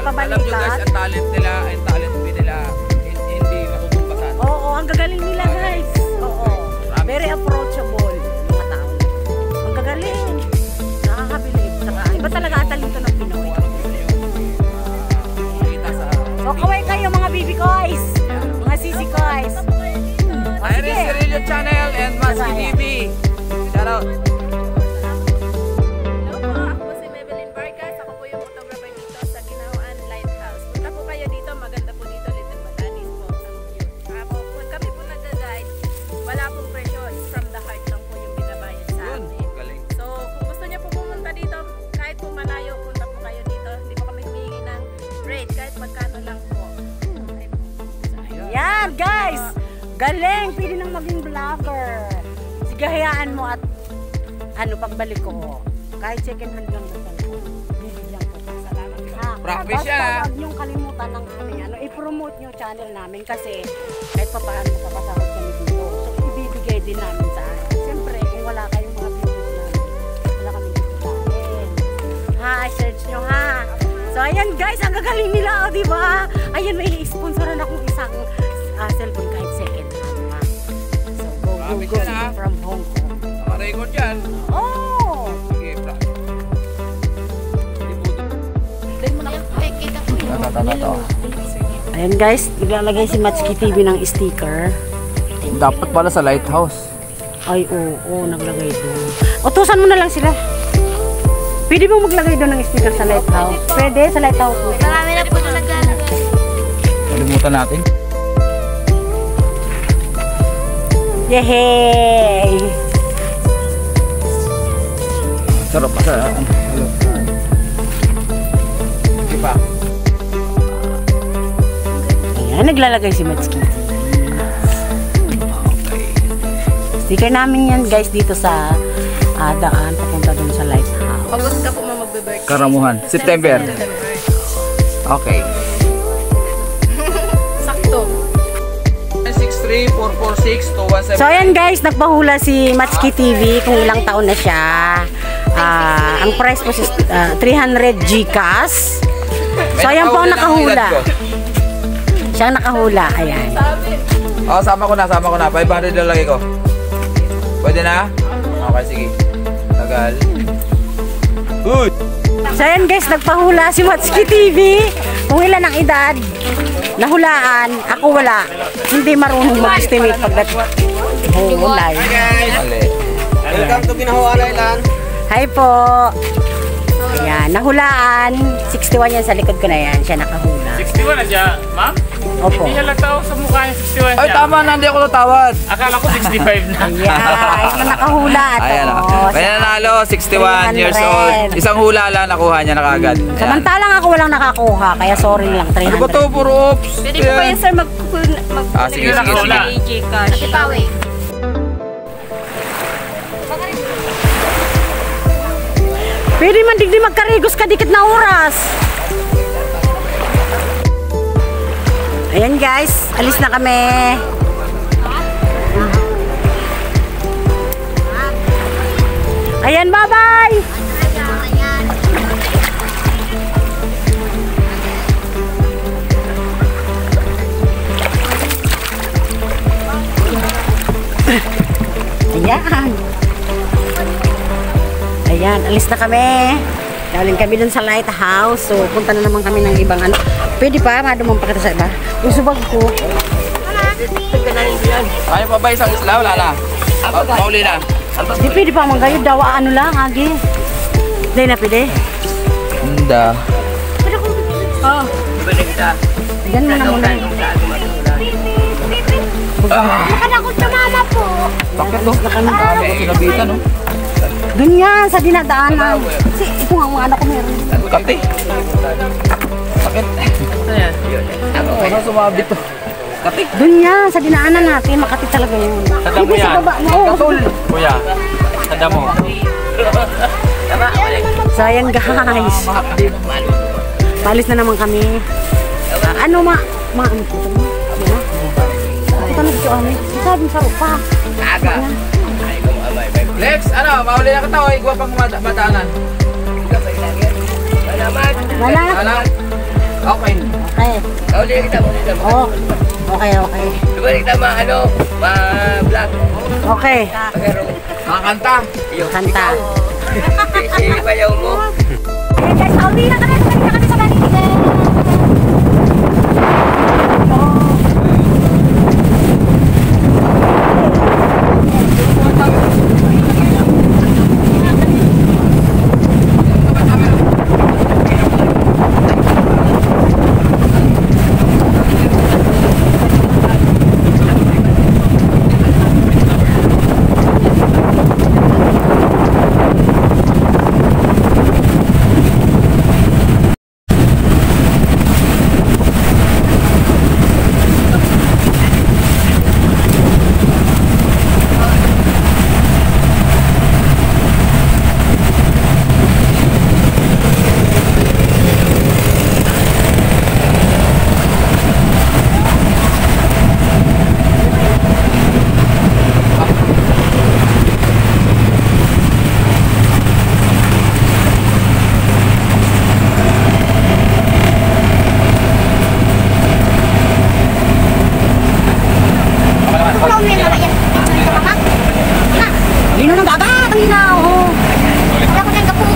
pabalikat. Alam nyo guys, ang talent nila, ang talent nila, hindi makukumbasan. Oo, ang gagaling nila guys. Oo. Very approachable mga tao. Ang gagaling. Nakakabilib. Iba talaga ang talento ng Pinoy. So kaway kayo mga baby koys. Mga sisi koys. Iris Cirillo Channel and Maski TV. Shout out. Hello po, ako po si Maybelline Vargas. Ako po yung photographer dito sa Ginawaan Lighthouse. Punta po kayo dito, maganda po dito, Little Batanes po ang view. Pag kami po nag-guide, wala pong presyo, it's from the heart lang po yung binabayad sa amin. So kung gusto niyo po pumunta dito, kahit po malayo, punta po kayo dito. Hindi po kami humingi ng rate, kahit magkano lang po. Yan guys. Galing. Pwede nang maging vlogger. Sige, hayaan mo at pagbalik ko. Kahit second hand lang na cellphone. Bibigyan ko. Salamat. Practice yan. Basta huwag niyong kalimutan ng i-promote niyo channel namin kasi kahit pa paano makakasahod kami dito. So, ibibigay din namin sa akin. Siyempre, kung wala kayong mga videos namin, wala kami dito kain. Search niyo ha. So, ayan guys, ang gagaling nila, di ba? Ayan, may i-sponsoran akong isang cellphone kahit second hand ha. So, go from Hong Kong. Naka-record yan. Oh! Sige, practice. Ayan guys, naglalagay si Matsuki TV ng sticker. Dapat pala sa lighthouse. Ay, oo, naglagay doon. Utusan mo na lang sila. Pwede mo maglagay doon ng sticker sa lighthouse? Pwede, sa lighthouse. Marami na po na naglalagay. Kalimutan natin. Yehey! Sarap pa sa Sige pa. Ayan, naglalagay si Matsuki. Sticker namin yan guys dito sa daan papunta doon sa lighthouse. August ka po magbe-birthday. Karamuhan. September. Okay. Sakto. 963-446-217. So ayan guys, nagpahula si Matsuki TV kung ilang taon na siya. Ang price po is 300 GCash. So ayan po ang nakahula. Siya ang nakahula, ayan. Sama ko na. 500 na lagi ko. Pwede na? Okay, sige. Tagal. Good! So ayan guys, nagpahula si Matsuki TV kung ilan ang edad. Nahulaan, ako wala. Hindi marunong mag-estimate pagdating. Hulay. Hi guys! Welcome to Ginawaan Island. Hi po! Ayan, nahulaan. 61 yan sa likod ko na yan. Siya nakahula. 61 na siya, ma'am? Opo. Hindi halata ako sa mukha niya, 61 siya. Ay, tama na, hindi ako tatawad. Akala ko 65 na. Ayan, na nakahula. Ayan o. May nanalo, 61 years old. Isang hula lang nakuha niya na kagad. Samantalang ako walang nakakuha, kaya sorry lang, 300. Ano ba ito? Puro oops. Pwede po kayo sir Sige. Gcash. Ipawin. Pwede man digdi magkarigos ka dikit na oras. Ayan guys, alis na kami. Ayan, bye-bye! Ayan. Ayan, alis na kami. Galing kami dun sa lighthouse. So, punta na naman kami ng ibang ano. Pwede pa, madumang pa kita sa iba. Yung subag ko. Ayaw pa ba isang isla? Wala na. Mauli na. Di pwede pa manggayod daw. Ano lang, agi. Hindi na pwede. Hindi. Oh. Diyan mo na muna. Nakanakot na mama po. Bakit to? Sinabitan no? Doon yan, sa dinadaanan. Kasi ito nga mga anak ko meron. Kati. Bakit? Ano sumabit to? Kati. Doon yan, sa dinaanan natin. Makati talaga yun. Tanda mo Dito sa yan. baba. Oo. Kuya, tanda mo. So ayan guys. Palis na naman kami. Ano ano po ito mo? Ito na dito kami. Sabi sa upa. Aga. Lex, ano? Mauli na kita o igwa pang mataanan. Wala. Wala. Okay. Okay. Ulit kita mo. Oh. Okay, okay. Dubalik kita ma-vlog. Okay. Pero, Kakanta. Kanta. Bayaw mo. Eh, guys, pauwi na kami. Balik na kami sa Manila. Lino ng dagat, ang linaw. Wala ko dyan kapo.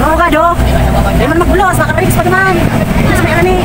Oo ka, do. Hindi man magbulos, baka rigs pa naman. Mas may rani.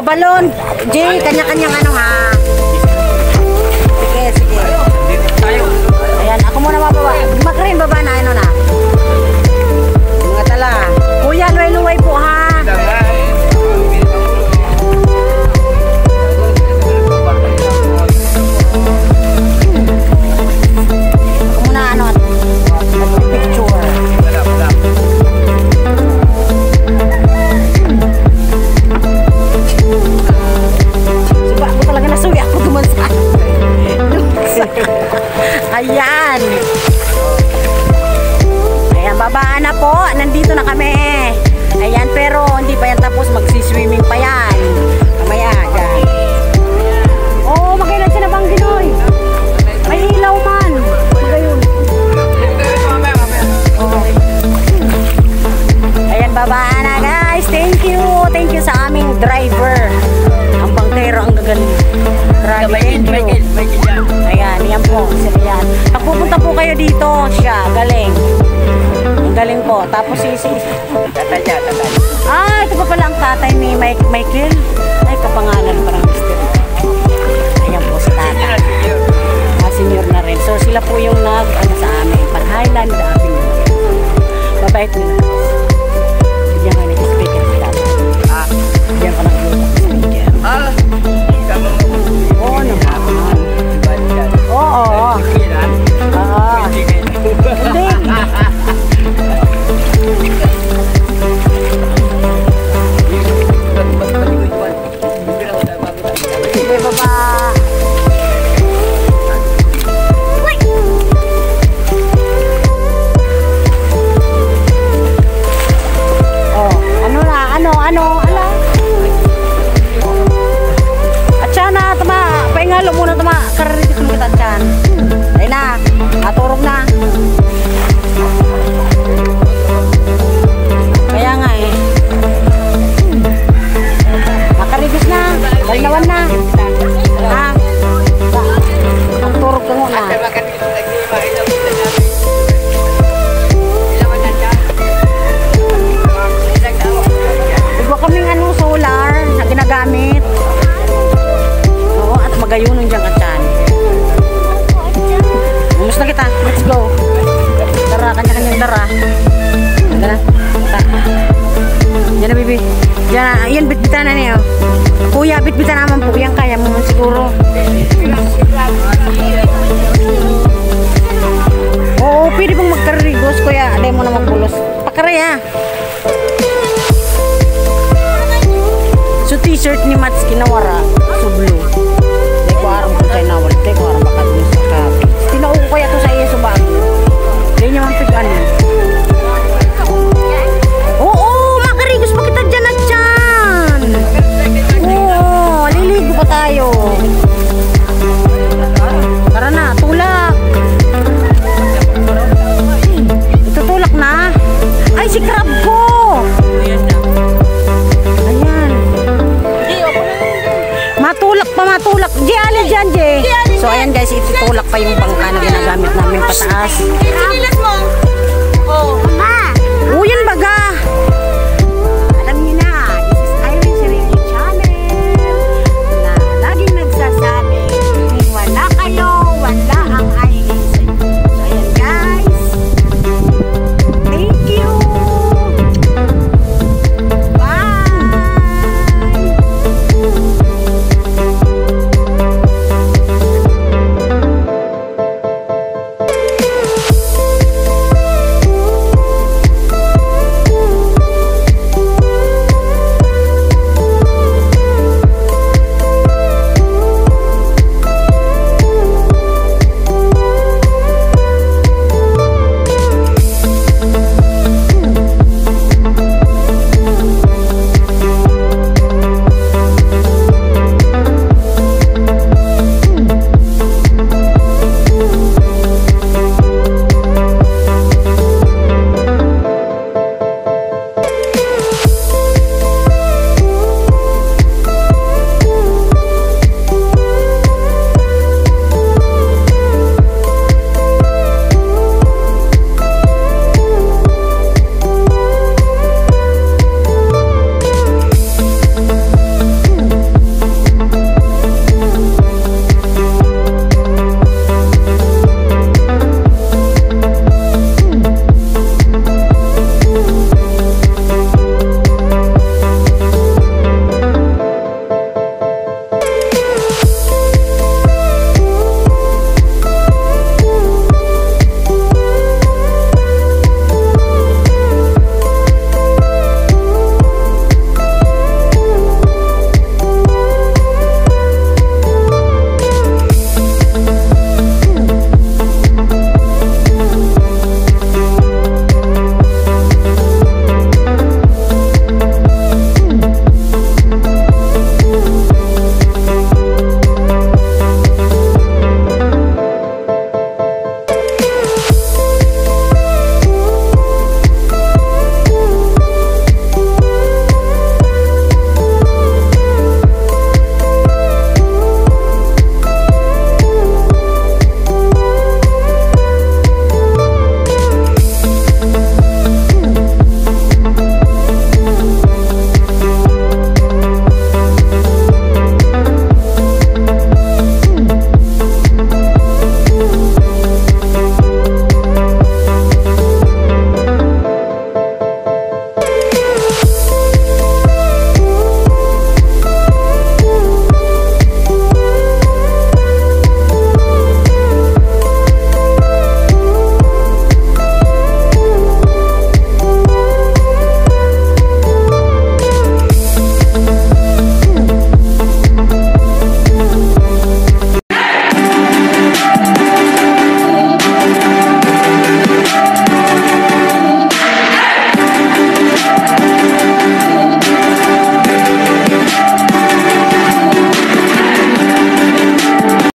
balon. Jay, kanya-kanyang ano ha. Sige, sige. Ayan, ako muna mababa. Makarin baba na, ano na. Mga tala. Kuya, luway-luway po ha. Ako muna, ano, picture. Suba ako talaga nasuwi ako dumansa. Ayan. Ayan, babaan na po. Nandito na kami. Ayan, pero hindi pa yan tapos. Magsiswimming pa yan. Mamaya, dyan. Oo, magkailan siya na bang Ginoy? May ilaw man. Magayon. Ayan, babaan na guys. Thank you. Thank you sa aming driver. Ang bangkero, ang gagaling. Grabe, thank you. Ayan, yan po. Sila yan. Pag pupunta po kayo dito, siya, galing. Ang galing po. Tapos si Tatay. ah, ito pa pala ang tatay ni Michael. Ay, kapangalan parang mister. Ayan po si tatay. Senior na rin. So, sila po yung ano sa amin. Pag Highland Avenue. Babait nila. Bigyan ka ng speaker si tatay. Bigyan ka ng speaker. Oo naman. Oo. Hindi. Sige, baba. Oh, ano na? Ano? Ala? At sana, tama. Pahingalo muna, tama. Kararitis mo kita, Chan. Ay na. Naturog na. Kaya nga eh. Makaribis na. Balinawan na. Ha? Magturog ka muna. Iba kaming solar na ginagamit. Oo, at magayunon dyan ka dyan. Umus na kita. Let's go. Dara, kanya-kanyang dara. Dara. Yan na, bibi. Yan, bitbitan na niyo. Kuya, bitbitan naman po. Yan kaya mo man siguro. Oo, pwede pong magkarigos, kuya. Alay mo na magbulos. Pakaray, ha. So, t-shirt ni Mats kinawara. So, blue. Hindi ko aram kung sa'yo nawala. Hindi ko aram baka dun sa kape. Tinauko ko kaya to sa iyo sa bago. Hindi niya man pigan. Oo, makarigos pa kita dyan at dyan. Oo, liligo pa tayo. Tara na, tulak. Itutulak na. Ay, si crab ko. Ayan. Matulak. Di, alin dyan, Di. So, ayan guys, itutulak pa yung bangka na ginagamit namin pataas. Sinilas mo? Oh. Yan baga.